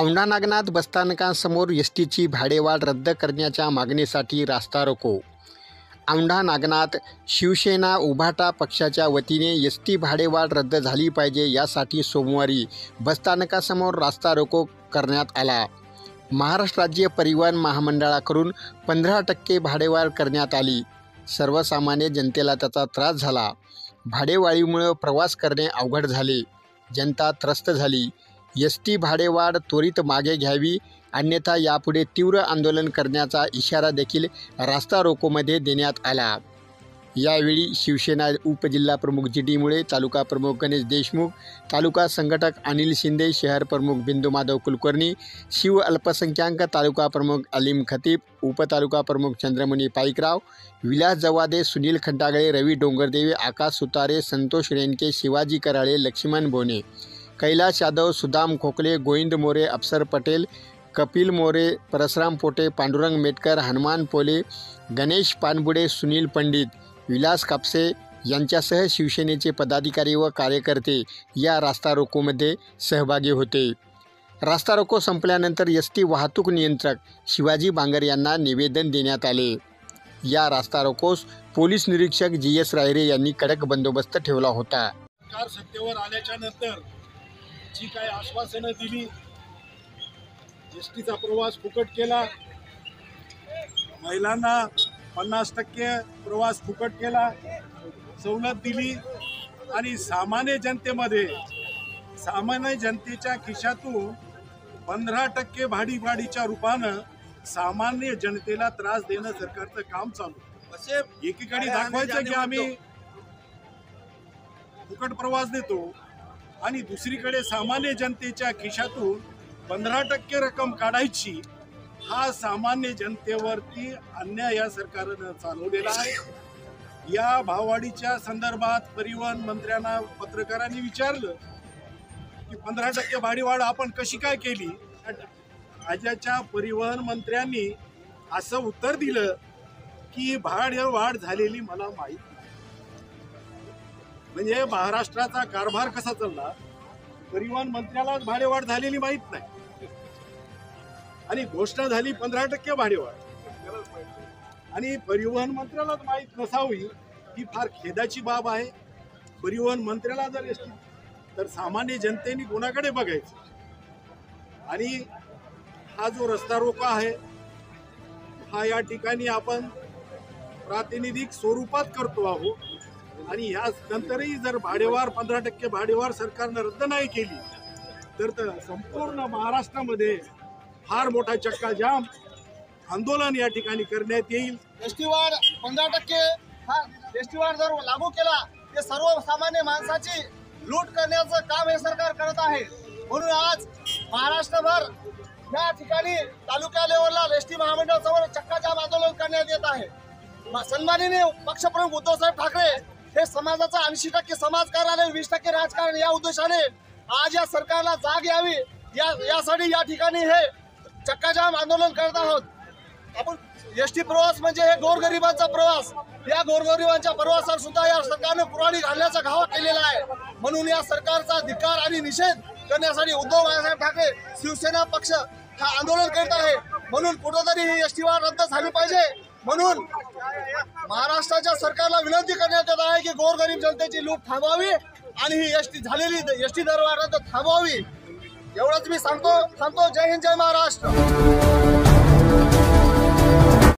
औंढा नागनाथ बसस्थानकासमोर एसटीची भाडेवाढ रद्द करण्याच्या मागणीसाठी रास्ता रोको। औंढा नागनाथ शिवसेना उभाटा पक्षाच्या वतीने एसटी भाडेवाढ रद्द झाली पाहिजे यासाठी सोमवारी बसस्थानकासमोर रास्ता रोको करण्यात आला। महाराष्ट्र राज्य परिवहन महामंडळाकडून 15% भाडेवाढ करण्यात आली। सर्वसामान्य जनतेला त्याचा त्रास झाला। भाडेवाढीमुळे प्रवास करणे अवघड झाले। जनता त्रस्त झाली। एसटी भाडेवाढ त्वरित मागे घ्यावी, अन्यथा यापुढे तीव्र आंदोलन करण्याचा इशारा देखील रास्ता रोकोमध्ये देण्यात आला। यावेळी शिवसेना उपजिल्हाप्रमुख जी.डी. मुळे, तालुका प्रमुख गणेश देशमुख, तालुका संघटक अनिल शिंदे, शहर प्रमुख बिंदू माधव कुलकर्णी, शिव अल्पसंख्याक तालुका प्रमुख अलीम खतीब, उपतालुका प्रमुख चंद्रमणी पाईकराव, विलास जवादे, सुनील खंडागळे, रवी डोंगरदेवे, आकाश सुतारे, संतोष रेणके, शिवाजी कराळे, लक्ष्मण बोने, कैलाश यादव, सुदाम खोकले, गोविंद मोरे, अफसर पटेल, कपिल मोरे, परसराम पोटे, पांडुरंग मेटकर, हनुमान पोले, गणेश पानबुडे, सुनील पंडित, विलास कापसे यांच्यासह शिवसेनेचे पदाधिकारी व कार्यकर्ते या रास्ता रोकोमध्ये सहभागी होते। रास्ता रोको संपल्यानंतर एसटी वाहतूक नियंत्रक शिवाजी बांगर यांना निवेदन देण्यात आले। या रास्ता रोकोस पोलीस निरीक्षक जी.एस. रायरे यांनी कडक बंदोबस्त ठेवला होता। सरकार सत्तेवर आल्याच्या नंतर जी काही आश्वासनं दिली, एसटीचा प्रवास फुकट केला, महिलांना 50% प्रवास फुकट केला, सवलत दिली आणि सामान्य जनतेच्या खिशातून 15% भाडीवाढीच्या रूपानं सामान्य जनतेला त्रास देणं सरकारचं काम चालू। असे एकीकडे दाखवायचं की आम्ही फुकट प्रवास देतो आणि दुसरीकडे सामान्य जनतेच्या खिशातून 15% रक्कम काढायची। हा सामान्य जनतेवरती अन्याय या सरकारनं चालवलेला आहे। या भाववाढीच्या संदर्भात परिवहन मंत्र्यांना पत्रकारांनी विचारलं की 15% भाडीवाढ आपण कशी काय केली। राज्याच्या परिवहन मंत्र्यांनी असं उत्तर दिलं की भाडेवाढ झालेली मला माहीत नाही। म्हणजे महाराष्ट्राचा कारभार कसा चालला, परिवहन मंत्र्याला भाडेवाढ झालेली माहीत नाही आणि घोषणा झाली 15% भाडेवाढ आणि परिवहन मंत्र्यालाच माहीत नसावी ही फार खेदाची बाब आहे। परिवहन मंत्र्याला जर एसटी तर सामान्य जनतेने कोणाकडे बघायचं। आणि हा जो रस्ता रोको आहे हा या ठिकाणी आपण प्रातिनिधिक स्वरूपात करतो आहोत आणि या नंतरही जर भाडेवाढ 15% भाडेवाढ सरकारनं रद्द नाही केली तर संपूर्ण महाराष्ट्रामध्ये फार मोठा चक्काजाम आंदोलन या ठिकाणी करण्यात येईल। एसटी वाढ 15% हा एसटी वाढ जर लागू केला ते सर्वसामान्य माणसाची लूट करण्याचं काम हे सरकार करत आहे। म्हणून आज महाराष्ट्रभर या ठिकाणी तालुका लेवलला एसटी महामंडळासमोर चक्काजाम आंदोलन करण्यात येत आहे। सन्माननीय पक्षप्रमुख उद्धवसाहेब ठाकरे हे समाजाचा 80% समाजकारण आणि 20% राजकारण या उद्देशाने आज या सरकारला जाग यावी यासाठी या ठिकाणी हे चक्काजाम आंदोलन करत आहोत। आपण एसटी प्रवास म्हणजे हे गोरगरिबांचा प्रवास, या गोरगरिबांच्या प्रवासावर सुद्धा या सरकारने कुऱ्हाडी घालण्याचा घावा केलेला आहे। म्हणून या सरकारचा धिक्कार आणि निषेध करण्यासाठी उद्धव बाळासाहेब ठाकरे शिवसेना पक्ष हा आंदोलन करत आहे। म्हणून कुठेतरी ही एसटी वाढ रद्द झाली पाहिजे। म्हणून महाराष्ट्राच्या सरकारला विनंती करण्यात येत आहे की गोरगरीब जनतेची लूट थांबवावी आणि ही एसटी दरवाढ रद्द थांबवावी। एवढंच मी सांगतो। जय हिंद, जय महाराष्ट्र।